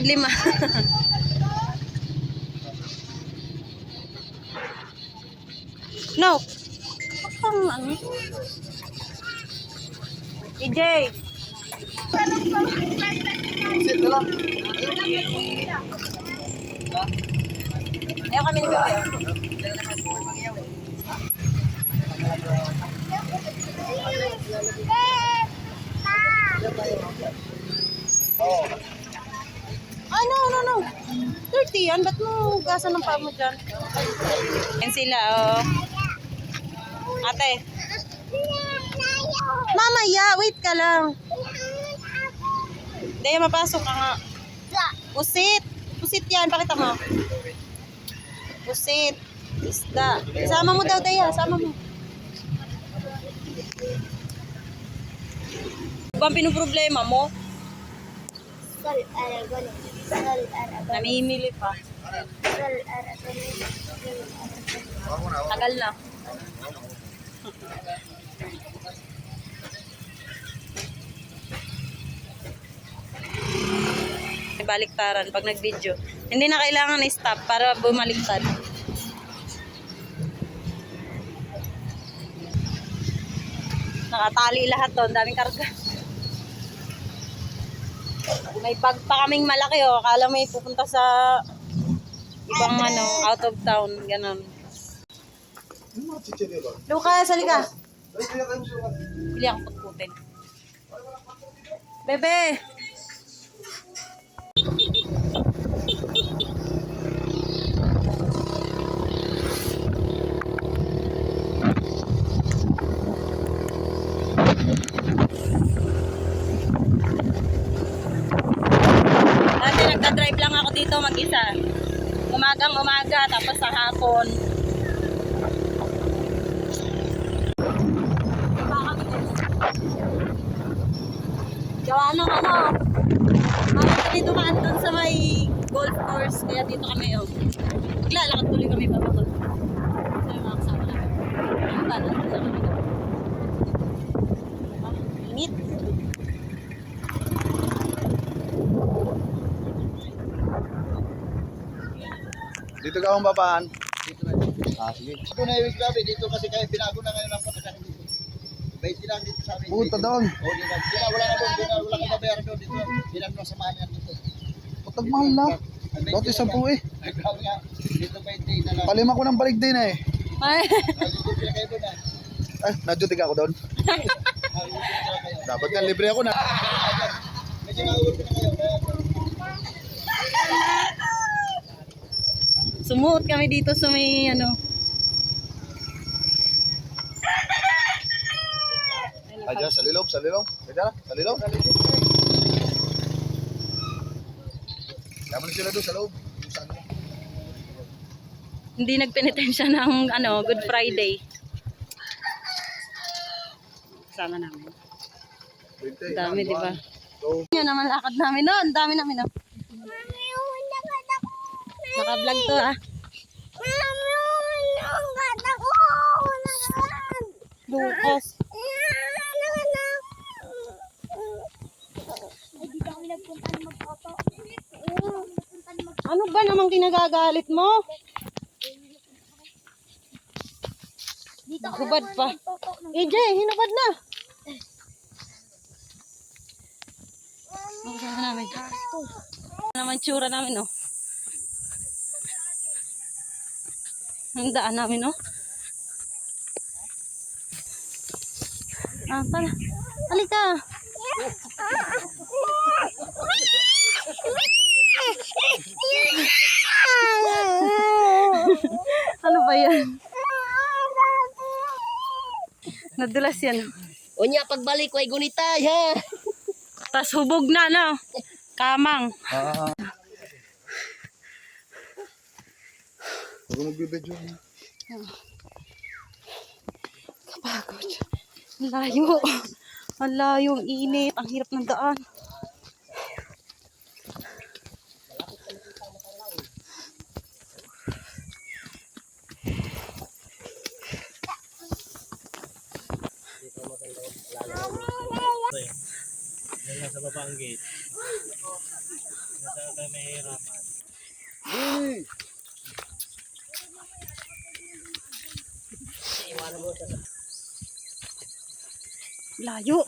5. No. Ang ano? EJ. Ayaw kami ni Bebe. Ay, no. 30 yan. Ba't mo gasan ng paa mo dyan? Yan sila, oh. Ate. Mamaya, wait ka lang. Daya, mapasok ka nga. Pusit. Pusit yan. Pakita mo. Pusit. Isda. Sama mo daw, Daya. Sama mo. Ano bang pinoproblema mo? Namimili pa. Tagal na. Baliktaran pag nag-video. Hindi na kailangan i-stop para bumaliktad. Nakatali lahat to. Daming karga. May bag pa kaming malaki, oh. Akala may pupunta sa ibang ano, out of town. Ganon. Lucas, halika. Bili ako putputin. Bebe! Nagka-drive lang ako dito mag-isa. Umagang-umaga, tapos sa hapon. Gawa ng ano. Dito maan doon sa may golf course. Kaya dito kami, oh. Maglalakad tuloy kami bababa. Ito yung mga kasama namin. Ang ba? Nandun na kami. Init. Dito ka akong babaan. Dito na. Sige. Ako na yung grabe dito kasi kaya binago na ngayon ang patakan dito. 20 lang dito sa amin. Puta doon. O, wala na doon. Wala kang babayaran doon. Dito. Bilang nung samahan yan dito. Putag mahal na. Dati 10 eh. Grabe nga. Dito 20 na lang. Palima ko ng balik din eh. Ay. Nadutig ako doon. Dapat nga libre ako na. Medyo nauwi na ngayon. Sumuot kami dito sa may ano. Aja, sa lilong. Kaya sa lilong. Yaman sila doon sa loob. Hindi nagpenitensya ng ano, Good Friday. Sama namin. Ang dami, di ba? Yan naman lakad namin noon. Ang dami namin, no? Naka-vlog to, ah. Lucas. Ano ba namang kinagagalit mo? Hubad pa. EJ, hinubad na. Makasama namin. Ano naman tsura namin, oh. Ang daan namin, oh. Tara. Halika. Ano ba yan? Nadulas yan. Unya pagbalik way gunitay ha. Tas hubog na, no? Kamang. Huwag magbibidyo. Kapagod. Ang layo. Ang layo, ang init. Ang hirap ng daan. Yan lang sa baba ang gate. Hey! Layo.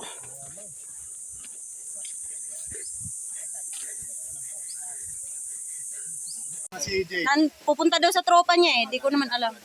Si AJ. Pupunta daw sa tropa niya eh. Di ko naman alam.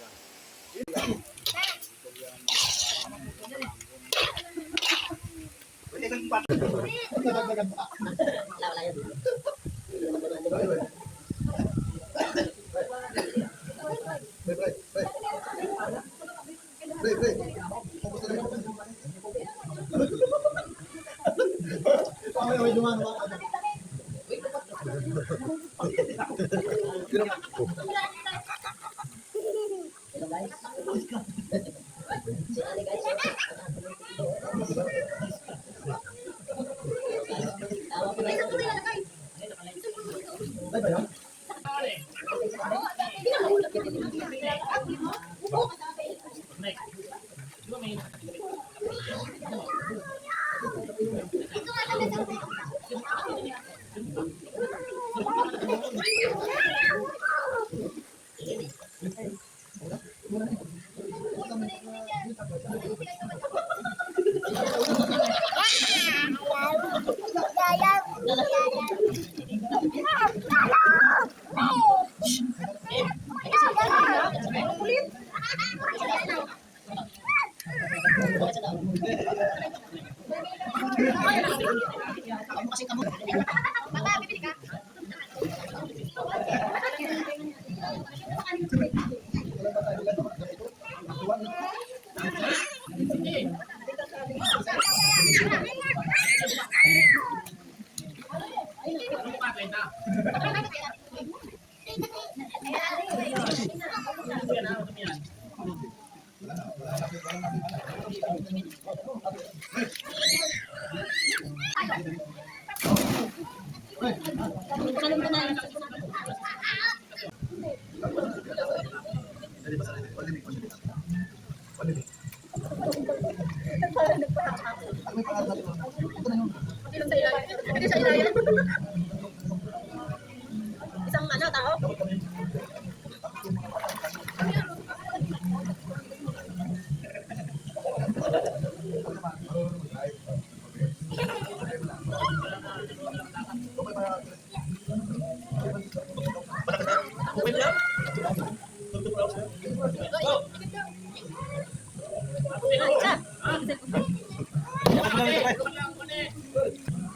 Isang tao.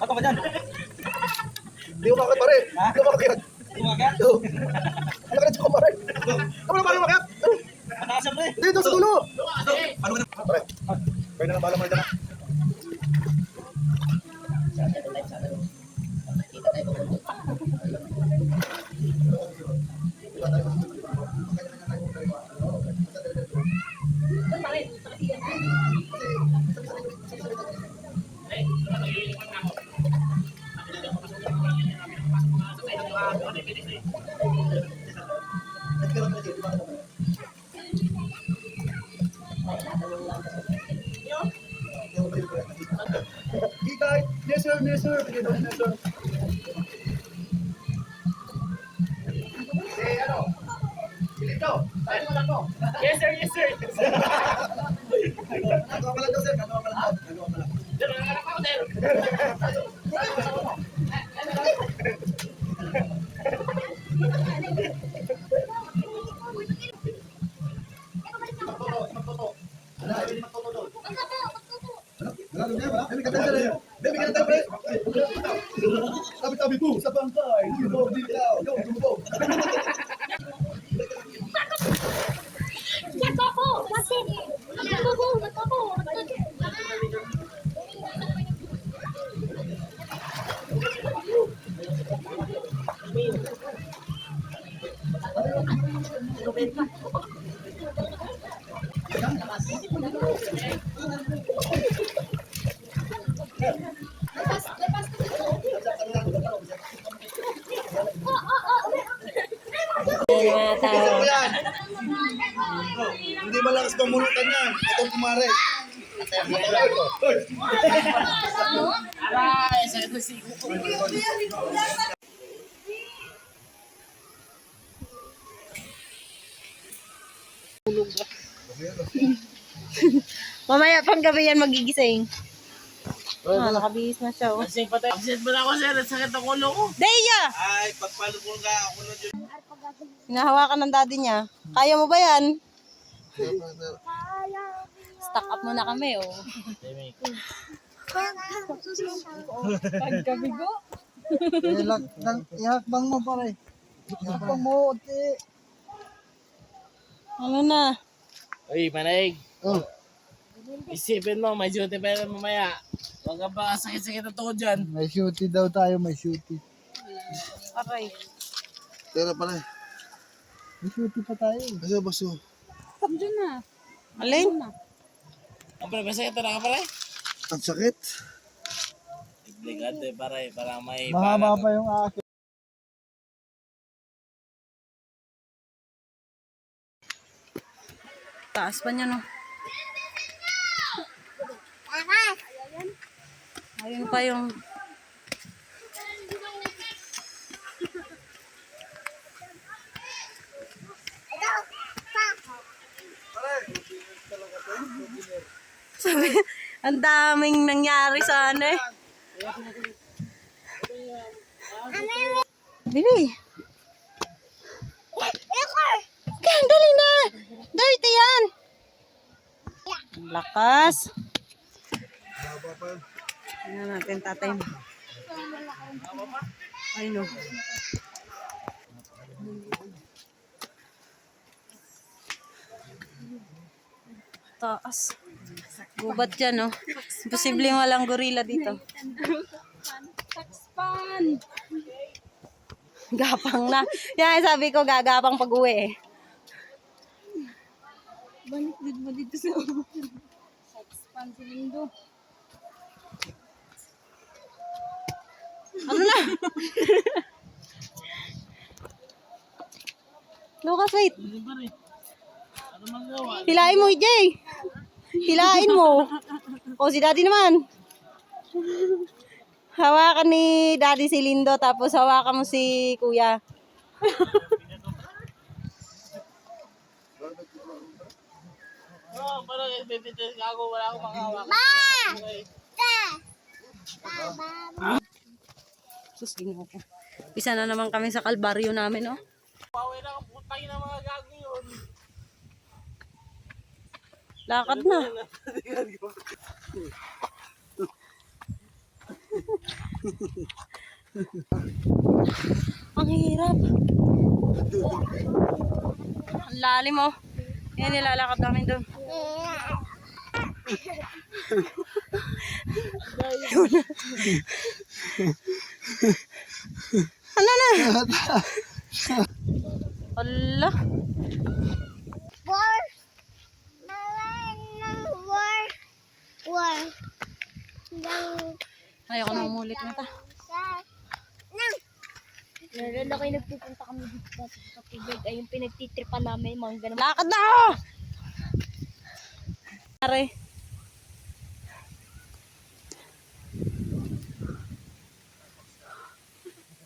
Ako ba dyan? Hindi ko makakit pare. Hindi ko makakit. Kumagat? Ano ka na dyan pare? Kamu na pare makakit? Mataas ang pre. Dito sa dulo. Ano ka na? Pare, pwede na bala mo dyan. Yes sir, yes sir. Yes sir. Eh ano? Silito. Tayo mo lang po. Yes sir, yes sir. Nagawa pa lang daw sir. Nagawa pa lang. Nagawa pa lang. Sir, nanganap ako sir. Tabi-tabi po sa bangkay. Dito, dito, yo, tumbo. Mga tao. Yan. Hindi malakas pamulutan yan. Itong kumare. Aray, sa ito si tulog ka. Mamaya pang gabi yan magigising. Nakabihis na siya. Oh. Absent pa tayo. Absent ba na ako, sir? Sakit ang ulo ko. Deya! Ay, pagpalubong ka ako na dyan. Hinahawakan ng daddy niya. Kaya mo ba yan? Stock up muna kami, oh. Pagkabigo. Ihakbang mo pare. Ihakbang mo. Ano na? Uy, Manay. Oh. Isipin mo, may duty pa yan mamaya. Huwag ka ba sakit-sakit ang tuhod dyan. May shooty daw tayo, may shooty. Aray. Tera pare. May shooty pa tayo. Baso, baso. Alin? Ang pare, masakit na ka pare? Ang sakit. Obligado pare, para may Mahaba pa yung akin. Taas pa niya, no? Ayun pa yung... Sabi, ang daming nangyari sa ano eh. Bili. Yan, dali na. Dirty yan. Lakas. Tingnan natin tatay mo. Ay no. Taas. Gubat dyan, no? Posibleng walang gorilla dito. Gapang na. Yan, sabi ko, gagapang pag-uwi eh. Balik din mo dito sa Saxpan si Lindo. Ano na? Lucas, wait. Hilain mo, EJ. Hilain mo. O, si daddy naman. Hawakan ni daddy si Lindo, tapos hawakan mo si kuya. Oh, parang ibibitin ka ako, wala akong makahawak. Sus, ginoo ko. Isa na naman kami sa kalbaryo namin, oh. Pawin na ang putang ng mga gago yun. Lakad na. Ang hirap. Ang lalim, oh. Yan, nilalakad namin doon. Ano na? Ala. Ayoko na umulit na ta. Meron na kayo nagpupunta kami dito sa tubig. Ay yung pinagtitripan namin, mga ganun. Lakad na! Aray.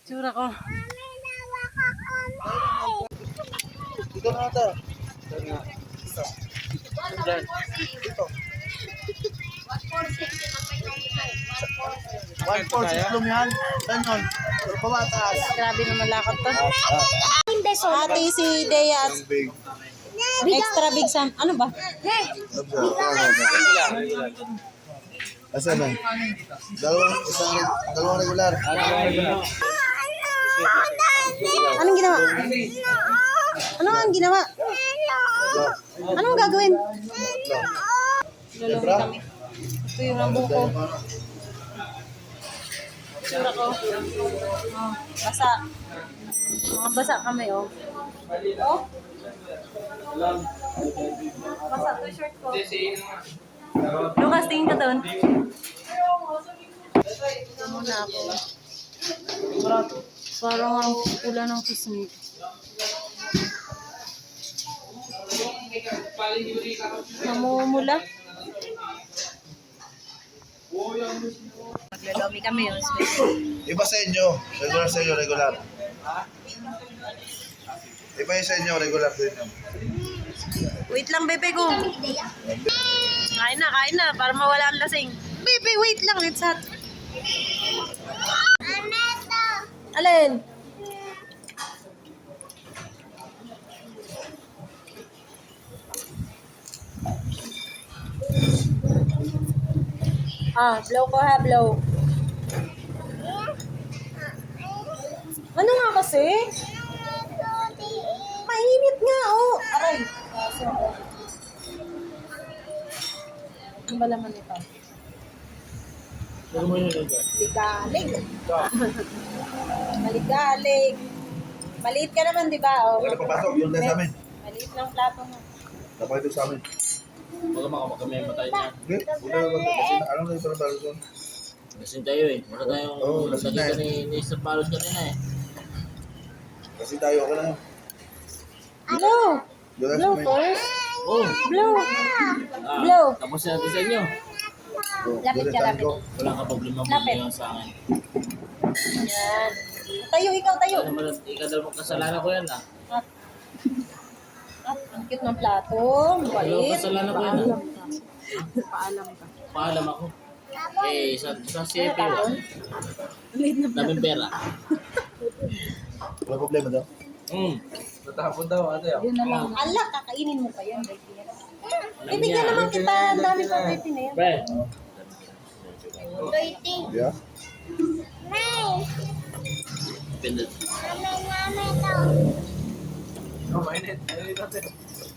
Tsura ko. Dito na ata. One fourth is lumihan. Ganon. Pabataas. Grabe naman lakad to. Hindi, so. Ate si Dea at Big. extra big sam. Ano ba? Asan na? Dalawang regular. Anong ginawa? Ano ang ginawa? Anong gagawin? Lulungin kami. Ito yung rambo ko. Tsura ko. Oh, basa. Mga basa kami, oh. Oh? Basa to shirt ko. Lucas, tingin ka doon. Ito muna ako. Parang ang pula ng kismis. Namumula. Maglalomi kami yun. Iba sa inyo. Regular sa inyo, regular. Iba yung sa inyo, regular sa inyo. Wait lang, bebe ko. Kain na, para mawala ang lasing. Bebe, wait lang, it's hot. Alin? Blow ko ha, blow. Ano nga kasi? Mainit nga, oh. Aray. Ano ba laman ito? Ano mo yun dito? Ligalig. Maligalig. Maliit ka naman, di ba? Oh. Wala papasok, yun na sa amin. Maliit lang plato mo. Dapat ito sa amin. Baka makakamay tayo niya. Okay? Wala na kasi alam na yung parang doon. Lasing tayo eh. Wala tayong Oo, lasing nakita tayo. ni Sir Palos kanina eh. Kasi tayo ka na. Blow. Doon na sa Blow amin. first. Oh! Blow. Ah, Blow. Tapos natin sa inyo. Lapit ka, lapit. Wala ka problema Lapit. sa akin. Yan. Tayo, ikaw tayo. Ano naman, ikadal mo kasalanan ko yan ah. Ang cute ng plato. Ano Balit. kasalanan ko yan ah. Paalam ka. Paalam ako. Eh, sa CFP ah. Daming pera. Wala problema daw. Tatapon daw, ate ah. Yun na lang. Ala, kakainin mo pa yan. Bibigyan naman kita. Ang dami pa pwede na yan. Pre, Yeah? pindot.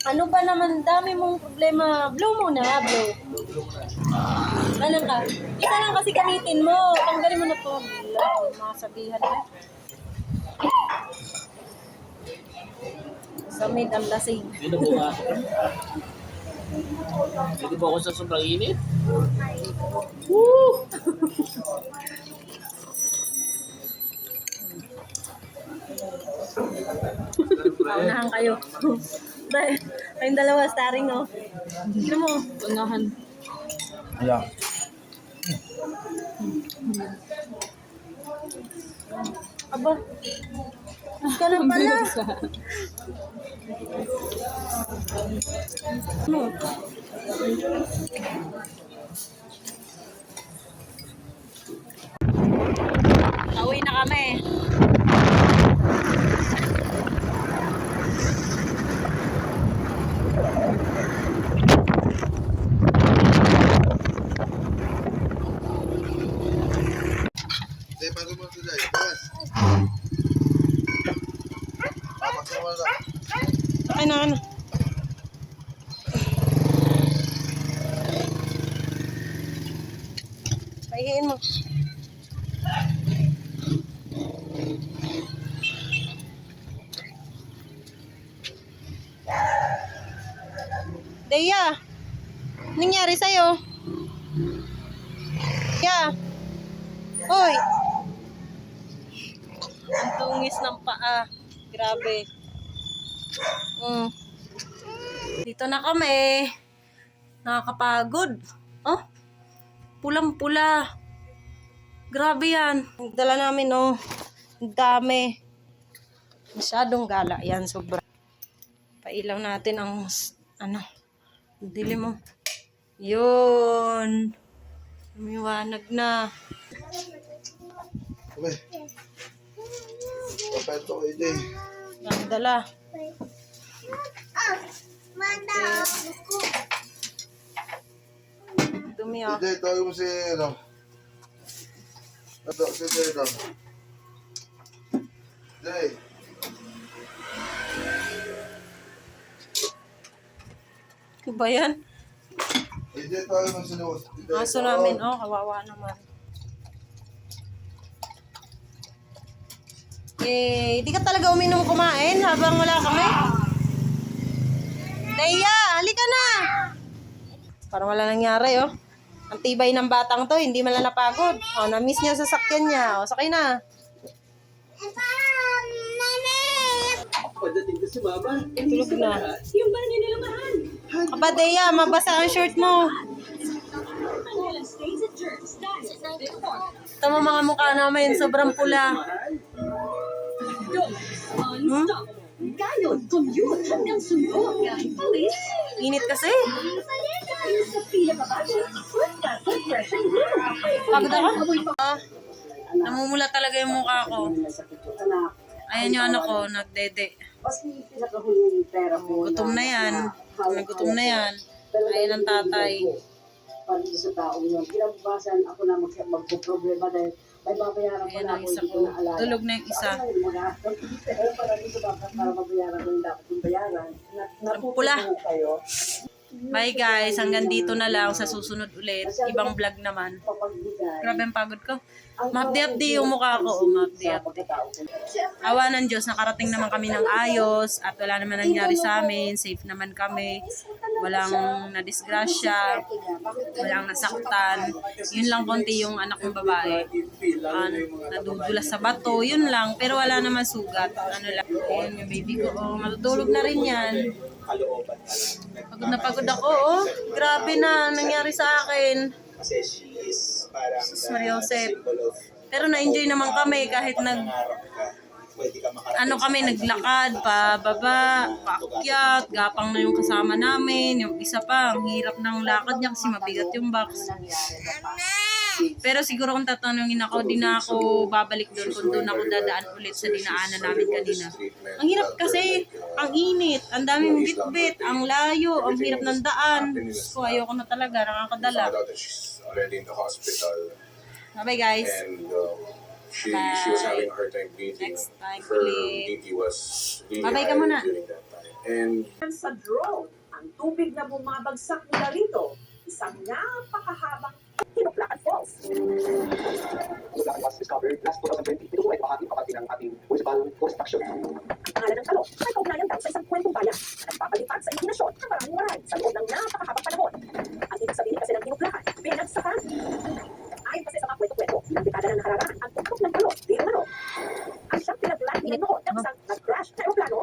Ano ba naman, dami mong problema. Blow muna, blow. Ano ka? Isa lang kasi gamitin mo. Tanggalin mo na to. Mga sabihan na. Samid ang lasing. Dito po ka. Dito po ako sa sobrang init. Woo! Paunahan kayo. Dahil, kayong dalawa, starring, oh. Tignan mo, unahan. Yeah. Aba, ka na pala. Ano? Pauwi na kami. Hindi, bago mo sila. Yes. Papasok mo na. Okay na, ano. Pahihin mo. Deya, nangyari sa'yo? Deya. Hoy. Ang tungis ng paa. Grabe. Dito na kami. Nakakapagod. Oh, pulang-pula. Grabe yan. Ang dala namin, oh. Ang dami. Masyadong gala yan, sobra. Pailaw natin ang, ano, dili mo. Yun. Umiwanag na. Okay. Papento ko ito eh. Ang dala. Dumi, oh. Hindi, tawag mo si, ano. Ito, si Dito. Jay. Ano ba yan? Hindi, tawag mo si Luz. Aso namin, oh, kawawa naman. Eh, di ka talaga uminom kumain habang wala kami? Daya, halika na! Parang wala nangyari, oh. Ang tibay ng batang to, hindi man lang napagod. Oh, na-miss niya sa sakyan niya. Oh, sakay na. Tulog na. Yung ba nilamahan? Aba, Daya, mabasa ang short mo. Tama mga mukha namin, sobrang pula. Hmm? Gayon, commute hanggang sundo kahit pawis. Init kasi. Dahil sa pinakabasa, shortcut at fresh and green. Pagod ako. Namumula talaga yung mukha ko. Ayan yung ano ko, nagdede. Gutom na yan. Gutom na yan. Ayan ang tatay. Para sa taong yun. Kinabukasan ako na magpo-problema dahil may babayaran pa Ayan na ang ako isa hindi ko. ko na alala. Tulog na yung isa. Pero para dito para mabayaran ko yung dapat yung bayaran. Pula. Natutunan kayo. Bye guys, hanggang dito na lang sa susunod ulit. Ibang vlog naman. Papagbigay. Grabe ang pagod ko. Mapdi-apdi yung mukha ko. Mapdi-apdi. Awa ng Diyos, nakarating naman kami ng ayos at wala naman nangyari sa amin. Safe naman kami. Walang nadisgrasya. Walang nasaktan. Yun lang konti yung anak ng babae. Nadudulas sa bato. Yun lang. Pero wala naman sugat. Ano lang. Ayan yung baby ko. Oh, matutulog na rin yan. Pagod ako. Oh. Grabe na nangyari sa akin. Kasi she is parang Sus Mariosep. Pero na-enjoy naman kami kahit ano kami, naglakad, pababa, paakyat, gapang na yung kasama namin. Yung isa pa, ang hirap ng lakad niya kasi mabigat yung box. Pero siguro kung tatanungin ako, di na ako babalik doon kung doon ako dadaan ulit sa dinaanan namin kanina. Ang hirap kasi, ang init, ang daming bitbit, ang layo, ang hirap ng daan. So ayoko na talaga, nakakadala. Found out that she's already in the hospital, Bye guys. and she was having a hard time breathing. Next time Her ulit. BP was really Bye-bye ka high muna. during that time. And Sa drone, ang tubig na bumabagsak mula rito, isang napakahabang Tinuklakan Falls. Tinuklakan was discovered last 2020. Ito po ay bahagi kapatid ng ating municipal construction. Ang pangalan ng talo ay kaugnayan daw sa isang kwentong bayan at papalipad sa imahinasyon ng maraming maray sa loob ng napakahabang panahon. Ang ibig sabihin kasi ng tinuklakan, binagsakan. Ayon kasi sa mga kwento-kwento, ilang dekada na nakararaan ang tuktok ng talo, di umano. Ang siyang pinaglandingan noon ng isang nag-crash na aeroplano.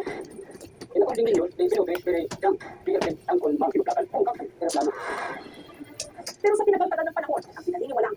In according to you, they feel very young, bigger than ang tinuklakan. Ang aeroplano. Pero sa pinagpagtagal ng panahon, ang pinaniniwalaan